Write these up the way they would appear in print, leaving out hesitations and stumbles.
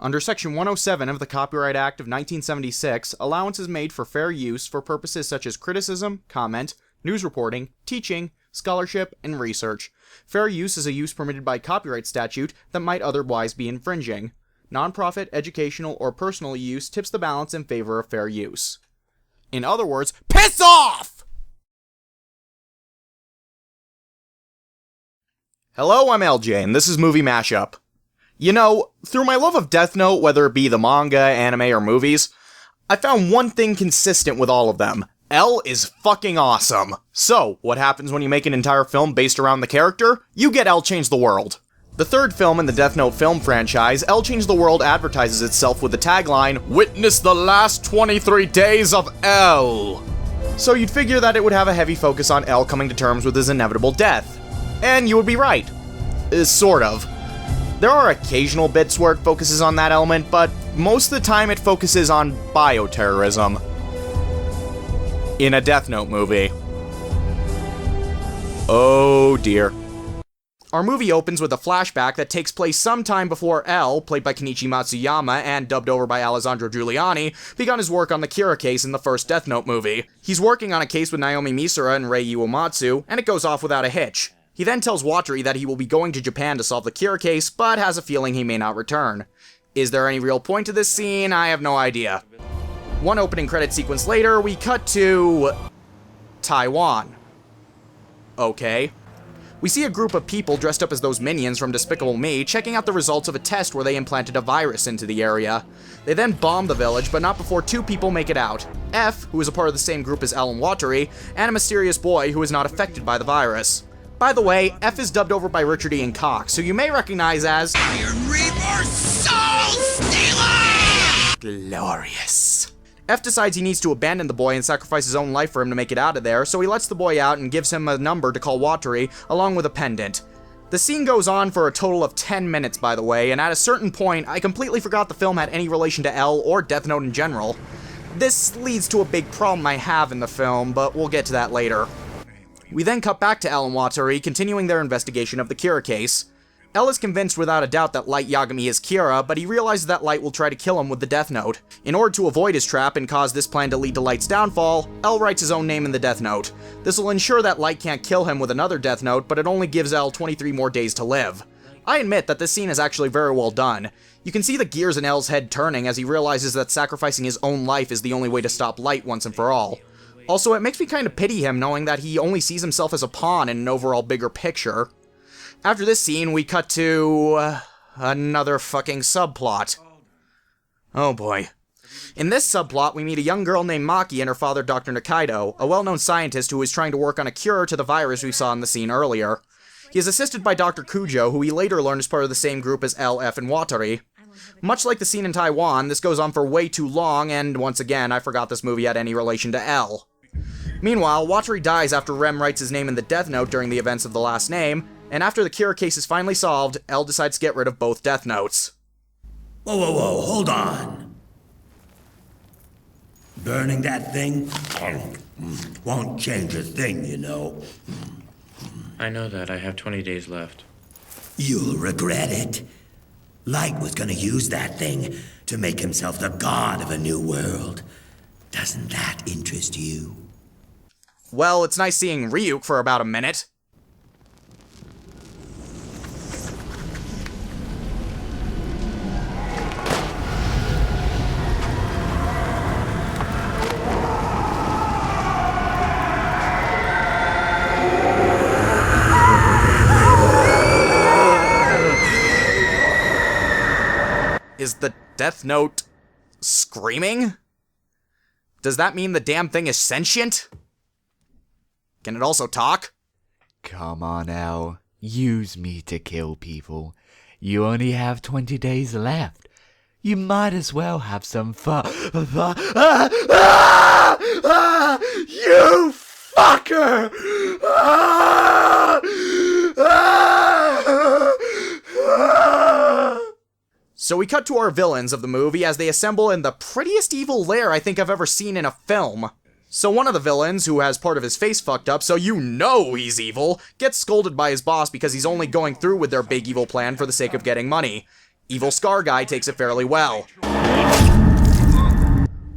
Under Section 107 of the Copyright Act of 1976, allowance is made for fair use for purposes such as criticism, comment, news reporting, teaching, scholarship, and research. Fair use is a use permitted by copyright statute that might otherwise be infringing. Nonprofit, educational, or personal use tips the balance in favor of fair use. In other words, piss off! Hello, I'm LJ, and this is Movie Mashup. You know, through my love of Death Note, whether it be the manga, anime, or movies, I found one thing consistent with all of them. L is fucking awesome. So, what happens when you make an entire film based around the character? You get L Change the World. The third film in the Death Note film franchise, L Change the World advertises itself with the tagline, "Witness the last 23 days of L." So you'd figure that it would have a heavy focus on L coming to terms with his inevitable death. And you would be right. Sort of. There are occasional bits where it focuses on that element, but most of the time it focuses on bioterrorism. In a Death Note movie. Oh dear. Our movie opens with a flashback that takes place sometime before L, played by Kenichi Matsuyama and dubbed over by Alessandro Giuliani, began his work on the Kira case in the first Death Note movie. He's working on a case with Naomi Misura and Rei Uematsu, and it goes off without a hitch. He then tells Watari that he will be going to Japan to solve the Kira case, but has a feeling he may not return. Is there any real point to this scene? I have no idea. One opening credit sequence later, we cut to Taiwan. Okay. We see a group of people dressed up as those minions from Despicable Me checking out the results of a test where they implanted a virus into the area. They then bomb the village, but not before two people make it out. F, who is a part of the same group as L and Watari, and a mysterious boy who is not affected by the virus. By the way, F is dubbed over by Richard Ian Cox, who you may recognize as Iron Reaper Soul Stealer! Glorious. F decides he needs to abandon the boy and sacrifice his own life for him to make it out of there, so he lets the boy out and gives him a number to call Watari, along with a pendant. The scene goes on for a total of 10 minutes, by the way, and at a certain point, I completely forgot the film had any relation to L or Death Note in general. This leads to a big problem I have in the film, but we'll get to that later. We then cut back to L and Watari, continuing their investigation of the Kira case. L is convinced without a doubt that Light Yagami is Kira, but he realizes that Light will try to kill him with the Death Note. In order to avoid his trap and cause this plan to lead to Light's downfall, L writes his own name in the Death Note. This will ensure that Light can't kill him with another Death Note, but it only gives L 23 more days to live. I admit that this scene is actually very well done. You can see the gears in L's head turning as he realizes that sacrificing his own life is the only way to stop Light once and for all. Also, it makes me kind of pity him knowing that he only sees himself as a pawn in an overall bigger picture. After this scene, we cut to another fucking subplot. Oh boy. In this subplot, we meet a young girl named Maki and her father, Dr. Nikaido, a well-known scientist who is trying to work on a cure to the virus we saw in the scene earlier. He is assisted by Dr. Kujo, who we later learn is part of the same group as L, F, and Watari. Much like the scene in Taiwan, this goes on for way too long, and once again, I forgot this movie had any relation to L. Meanwhile, Watari dies after Rem writes his name in the Death Note during the events of the last name, and after the Kira case is finally solved, L decides to get rid of both Death Notes. Whoa, hold on. Burning that thing won't change a thing, you know. I know that. I have 20 days left. You'll regret it. Light was gonna use that thing to make himself the god of a new world. Doesn't that interest you? Well, it's nice seeing Ryuk for about a minute. Is the Death Note screaming? Does that mean the damn thing is sentient? Can it also talk? Come on, Al. Use me to kill people. You only have 20 days left. You might as well have some fun. You fucker! So we cut to our villains of the movie as they assemble in the prettiest evil lair I think I've ever seen in a film. So one of the villains, who has part of his face fucked up so you know he's evil, gets scolded by his boss because he's only going through with their big evil plan for the sake of getting money. Evil Scar Guy takes it fairly well.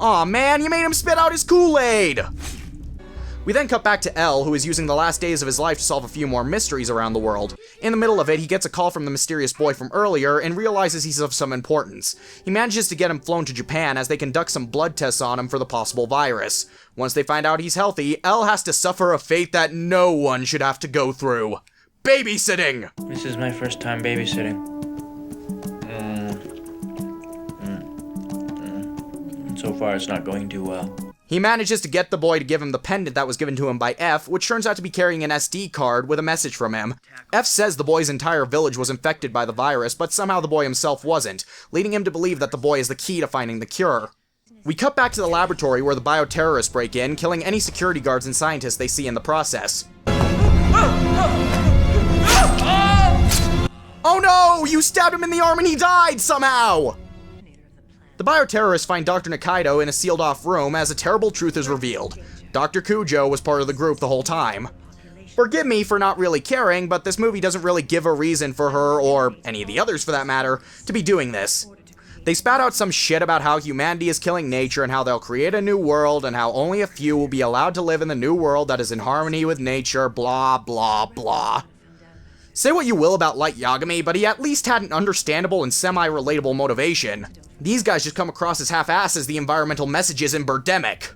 Aw man, you made him spit out his Kool-Aid! We then cut back to El, who is using the last days of his life to solve a few more mysteries around the world. In the middle of it, he gets a call from the mysterious boy from earlier and realizes he's of some importance. He manages to get him flown to Japan as they conduct some blood tests on him for the possible virus. Once they find out he's healthy, El has to suffer a fate that no one should have to go through. Babysitting! This is my first time babysitting. So far, it's not going too well. He manages to get the boy to give him the pendant that was given to him by F, which turns out to be carrying an SD card with a message from him. F says the boy's entire village was infected by the virus, but somehow the boy himself wasn't, leading him to believe that the boy is the key to finding the cure. We cut back to the laboratory where the bioterrorists break in, killing any security guards and scientists they see in the process. Oh no! You stabbed him in the arm and he died somehow! The bioterrorists find Dr. Nikaido in a sealed-off room as a terrible truth is revealed. Dr. Kujo was part of the group the whole time. Forgive me for not really caring, but this movie doesn't really give a reason for her, or any of the others for that matter, to be doing this. They spat out some shit about how humanity is killing nature and how they'll create a new world and how only a few will be allowed to live in the new world that is in harmony with nature, blah blah blah. Say what you will about Light Yagami, but he at least had an understandable and semi-relatable motivation. These guys just come across as half-assed as the environmental messages in Birdemic.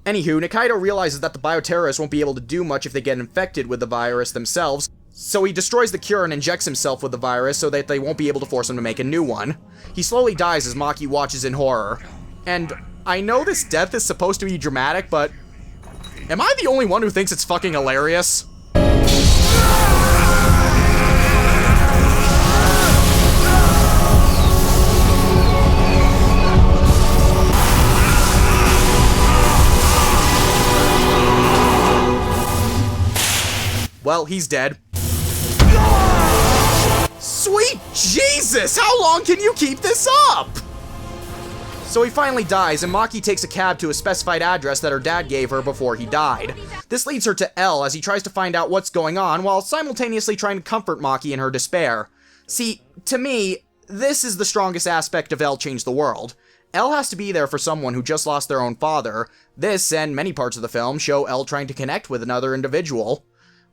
Anywho, Nikaido realizes that the bioterrorists won't be able to do much if they get infected with the virus themselves, so he destroys the cure and injects himself with the virus so that they won't be able to force him to make a new one. He slowly dies as Maki watches in horror. And I know this death is supposed to be dramatic, but am I the only one who thinks it's fucking hilarious? Well, he's dead. Sweet Jesus! How long can you keep this up? So he finally dies, and Maki takes a cab to a specified address that her dad gave her before he died. This leads her to L as he tries to find out what's going on while simultaneously trying to comfort Maki in her despair. See, to me, this is the strongest aspect of L Change the World. L has to be there for someone who just lost their own father. This, and many parts of the film, show L trying to connect with another individual,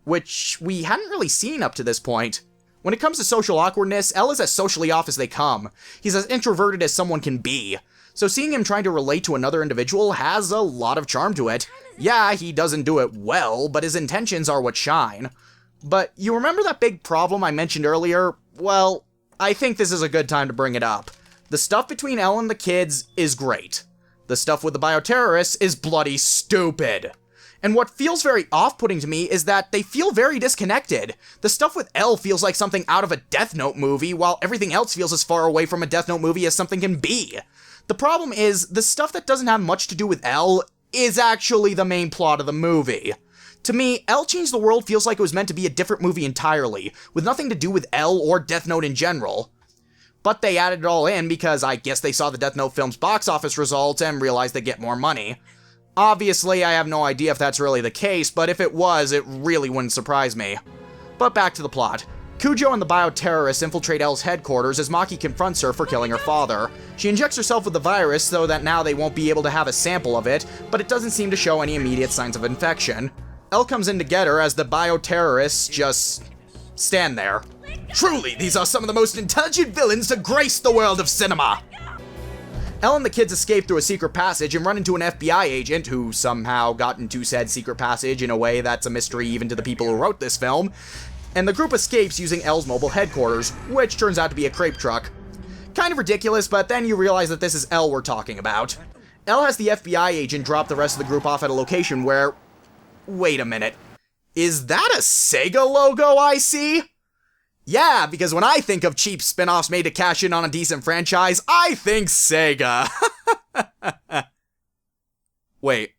which we hadn't really seen up to this point. When it comes to social awkwardness, L is as socially off as they come. He's as introverted as someone can be. So seeing him trying to relate to another individual has a lot of charm to it. Yeah, he doesn't do it well, but his intentions are what shine. But you remember that big problem I mentioned earlier? Well, I think this is a good time to bring it up. The stuff between L and the kids is great. The stuff with the bioterrorists is bloody stupid. And what feels very off-putting to me is that they feel very disconnected. The stuff with L feels like something out of a Death Note movie, while everything else feels as far away from a Death Note movie as something can be. The problem is, the stuff that doesn't have much to do with L is actually the main plot of the movie. To me, L Change the World feels like it was meant to be a different movie entirely, with nothing to do with L or Death Note in general. But they added it all in because I guess they saw the Death Note film's box office results and realized they'd get more money. Obviously, I have no idea if that's really the case, but if it was, it really wouldn't surprise me. But back to the plot. Kujo and the bioterrorists infiltrate L's headquarters as Maki confronts her for killing her father. She injects herself with the virus so that now they won't be able to have a sample of it, but it doesn't seem to show any immediate signs of infection. L comes in to get her as the bioterrorists just stand there. Truly, these are some of the most intelligent villains to grace the world of cinema! Elle and the kids escape through a secret passage and run into an FBI agent who somehow got into said secret passage in a way that's a mystery even to the people who wrote this film, and the group escapes using Elle's mobile headquarters, which turns out to be a crepe truck. Kind of ridiculous, but then you realize that this is Elle we're talking about. Elle has the FBI agent drop the rest of the group off at a location where... Wait a minute. Is that a Sega logo I see? Yeah, because when I think of cheap spin-offs made to cash in on a decent franchise, I think Sega. Wait.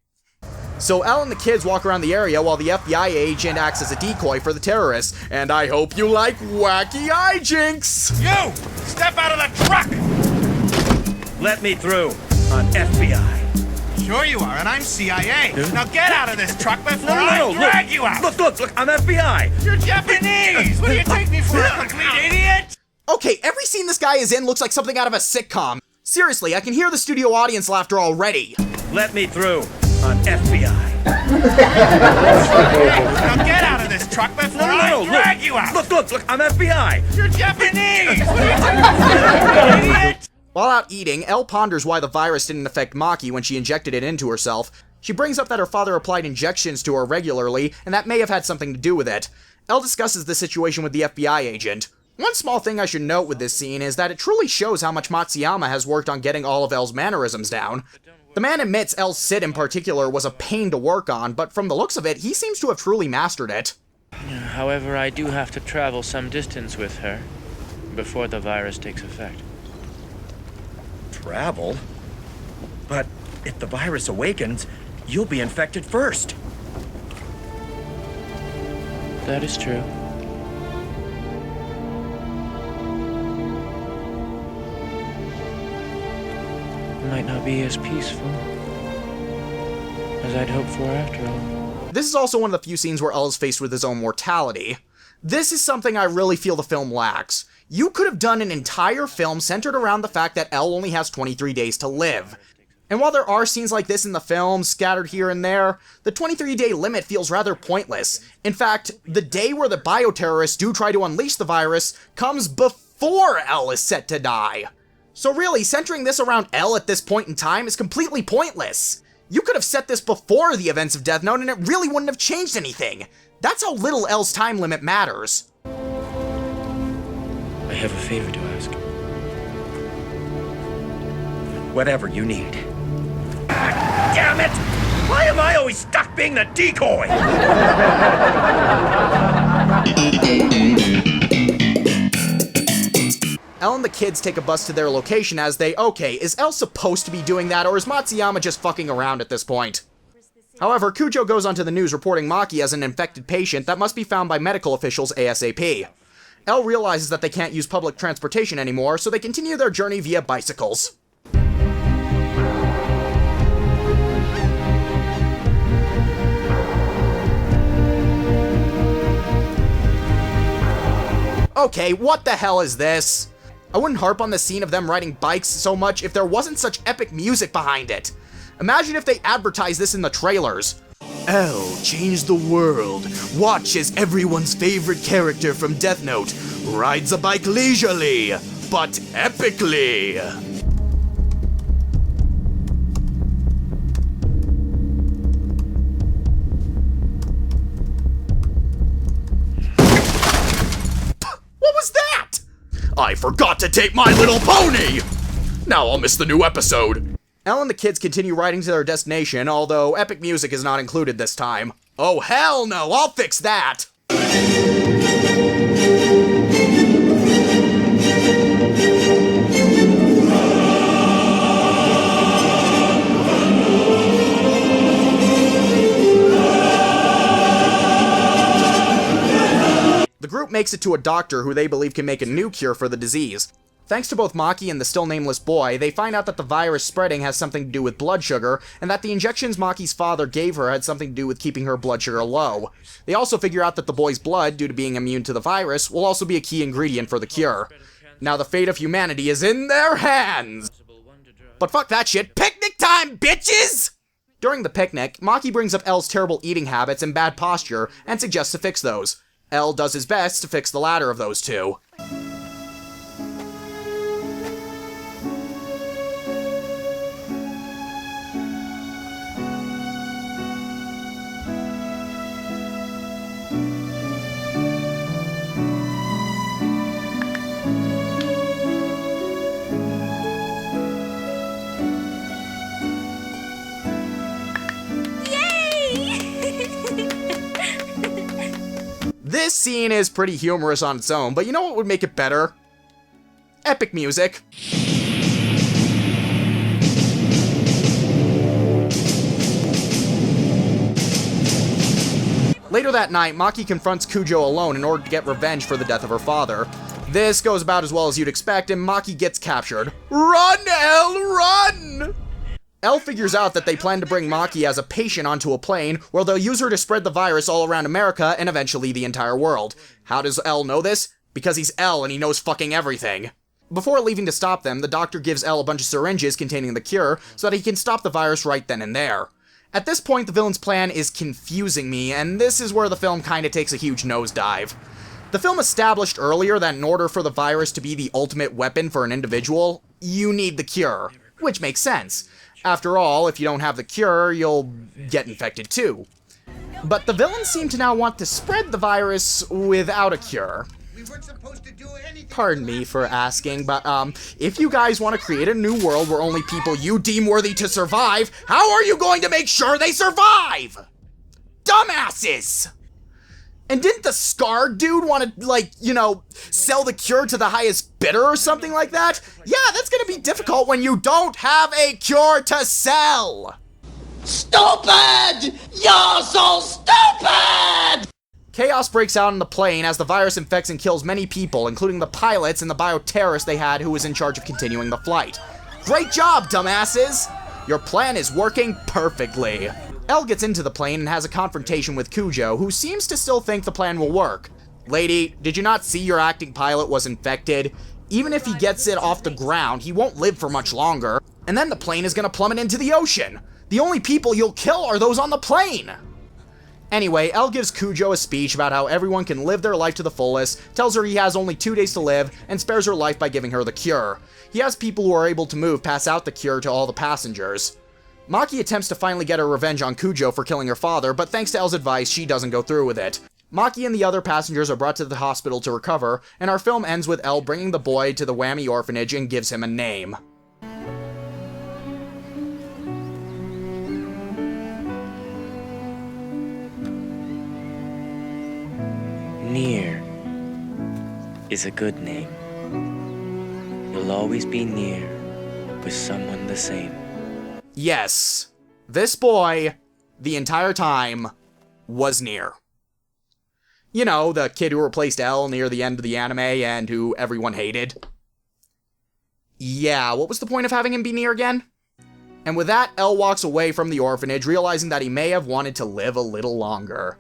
So Elle and the kids walk around the area while the FBI agent acts as a decoy for the terrorists, and I hope you like wacky hijinks! You! Step out of the truck! Let me through on FBI. Sure you are, and I'm CIA. Now get out of this truck before No, drag you out! Look, I'm FBI! You're Japanese! What do you take me for, a complete idiot? Okay, every scene this guy is in looks like something out of a sitcom. Seriously, I can hear the studio audience laughter already. Let me through on FBI. Now get out of this truck before I drag you out! Look, I'm FBI. You're Japanese! What are you doing, idiot? While out eating, Elle ponders why the virus didn't affect Maki when she injected it into herself. She brings up that her father applied injections to her regularly, and that may have had something to do with it. Elle discusses the situation with the FBI agent. One small thing I should note with this scene is that it truly shows how much Matsuyama has worked on getting all of Elle's mannerisms down. The man admits Elle's sit in particular was a pain to work on, but from the looks of it, he seems to have truly mastered it. However, I do have to travel some distance with her before the virus takes effect. Travel? But if the virus awakens, you'll be infected first. That is true. Might not be as peaceful as I'd hoped for after all. This is also one of the few scenes where Elle is faced with his own mortality. This is something I really feel the film lacks. You could have done an entire film centered around the fact that Elle only has 23 days to live. And while there are scenes like this in the film, scattered here and there, the 23-day limit feels rather pointless. In fact, the day where the bioterrorists do try to unleash the virus comes before Elle is set to die. So really, centering this around Elle at this point in time is completely pointless. You could have set this before the events of Death Note and it really wouldn't have changed anything. That's how little Elle's time limit matters. I have a favor to ask. Whatever you need. God damn it! Why am I always stuck being the decoy? Elle and the kids take a bus to their location as okay, is Elle supposed to be doing that, or is Matsuyama just fucking around at this point? However, Kujo goes onto the news reporting Maki as an infected patient that must be found by medical officials ASAP. Elle realizes that they can't use public transportation anymore, so they continue their journey via bicycles. Okay, what the hell is this? I wouldn't harp on the scene of them riding bikes so much if there wasn't such epic music behind it. Imagine if they advertised this in the trailers. Elle changed the world. Watch as everyone's favorite character from Death Note rides a bike leisurely, but epically. What was that? I forgot to take My Little Pony! Now I'll miss the new episode. Elle and the kids continue riding to their destination, although epic music is not included this time. Oh hell no, I'll fix that! The group makes it to a doctor who they believe can make a new cure for the disease. Thanks to both Maki and the still nameless boy, they find out that the virus spreading has something to do with blood sugar, and that the injections Maki's father gave her had something to do with keeping her blood sugar low. They also figure out that the boy's blood, due to being immune to the virus, will also be a key ingredient for the cure. Now the fate of humanity is in their hands! But fuck that shit, picnic time, bitches! During the picnic, Maki brings up Elle's terrible eating habits and bad posture, and suggests to fix those. Elle does his best to fix the latter of those two. This scene is pretty humorous on its own, but you know what would make it better? Epic music. Later that night, Maki confronts Kujo alone in order to get revenge for the death of her father. This goes about as well as you'd expect, and Maki gets captured. Run, Elle, run! Elle figures out that they plan to bring Maki as a patient onto a plane, where they'll use her to spread the virus all around America and eventually the entire world. How does Elle know this? because he's L and he knows fucking everything. Before leaving to stop them, the doctor gives L a bunch of syringes containing the cure so that he can stop the virus right then and there. At this point, the villain's plan is confusing me, and this is where the film kinda takes a huge nosedive. The film established earlier that in order for the virus to be the ultimate weapon for an individual, you need the cure, which makes sense. After all, if you don't have the cure, you'll get infected too. But the villains seem to now want to spread the virus without a cure. Pardon me for asking, but if you guys want to create a new world where only people you deem worthy to survive, how are you going to make sure they survive? Dumbasses! And didn't the scarred dude want to, like, you know, sell the cure to the highest bidder or something like that? Yeah, that's gonna be difficult when you don't have a cure to sell! Stupid! You're so stupid! Chaos breaks out on the plane as the virus infects and kills many people, including the pilots and the bioterrorist they had who was in charge of continuing the flight. Great job, dumbasses! Your plan is working perfectly. Elle gets into the plane and has a confrontation with Cujo, who seems to still think the plan will work. Lady, did you not see your acting pilot was infected? Even if he gets it off the ground, he won't live for much longer. And then the plane is gonna plummet into the ocean. The only people you'll kill are those on the plane! Anyway, Elle gives Cujo a speech about how everyone can live their life to the fullest, tells her he has only 2 days to live, and spares her life by giving her the cure. He has people who are able to move pass out the cure to all the passengers. Maki attempts to finally get her revenge on Cujo for killing her father, but thanks to Elle's advice, she doesn't go through with it. Maki and the other passengers are brought to the hospital to recover, and our film ends with Elle bringing the boy to the Whammy orphanage and gives him a name. Near is a good name. You'll always be near with someone the same. Yes, this boy, the entire time, was Near. You know, the kid who replaced Elle near the end of the anime and who everyone hated. Yeah, what was the point of having him be Near again? And with that, Elle walks away from the orphanage, realizing that he may have wanted to live a little longer.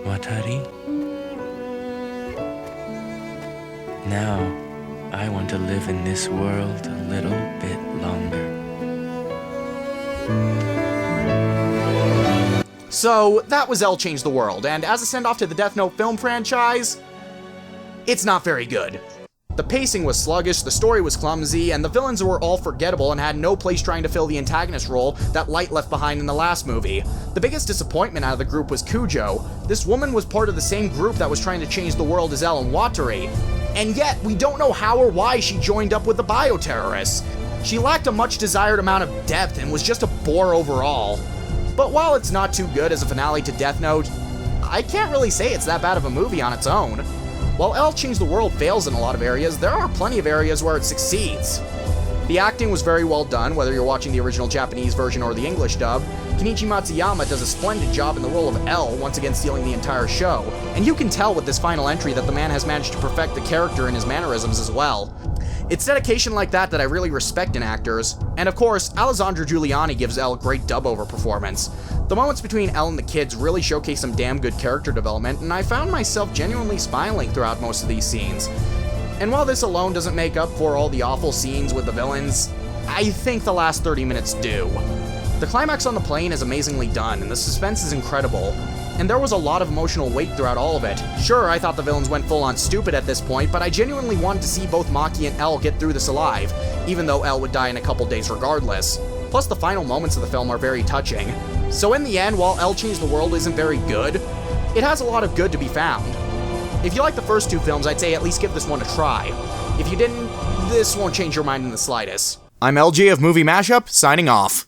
Watari? Now, I want to live in this world a little bit longer. So, that was Elle Change the World, and as a send-off to the Death Note film franchise, it's not very good. The pacing was sluggish, the story was clumsy, and the villains were all forgettable and had no place trying to fill the antagonist role that Light left behind in the last movie. The biggest disappointment out of the group was Cujo. This woman was part of the same group that was trying to change the world as Elle and Watari, and yet we don't know how or why she joined up with the bioterrorists. She lacked a much desired amount of depth and was just a bore overall. But while it's not too good as a finale to Death Note, I can't really say it's that bad of a movie on its own. While Elle Change the World fails in a lot of areas, there are plenty of areas where it succeeds. The acting was very well done, whether you're watching the original Japanese version or the English dub. Kenichi Matsuyama does a splendid job in the role of Elle, once again stealing the entire show. And you can tell with this final entry that the man has managed to perfect the character and his mannerisms as well. It's dedication like that that I really respect in actors. And of course, Alessandro Giuliani gives Elle a great dub-over performance. The moments between Elle and the kids really showcase some damn good character development, and I found myself genuinely smiling throughout most of these scenes. And while this alone doesn't make up for all the awful scenes with the villains, I think the last 30 minutes do. The climax on the plane is amazingly done, and the suspense is incredible. And there was a lot of emotional weight throughout all of it. Sure, I thought the villains went full-on stupid at this point, but I genuinely wanted to see both Maki and Elle get through this alive, even though Elle would die in a couple days regardless. Plus, the final moments of the film are very touching. So in the end, while Elle Change the World isn't very good, it has a lot of good to be found. If you like the first two films, I'd say at least give this one a try. If you didn't, this won't change your mind in the slightest. I'm LG of Movie Mashup, signing off.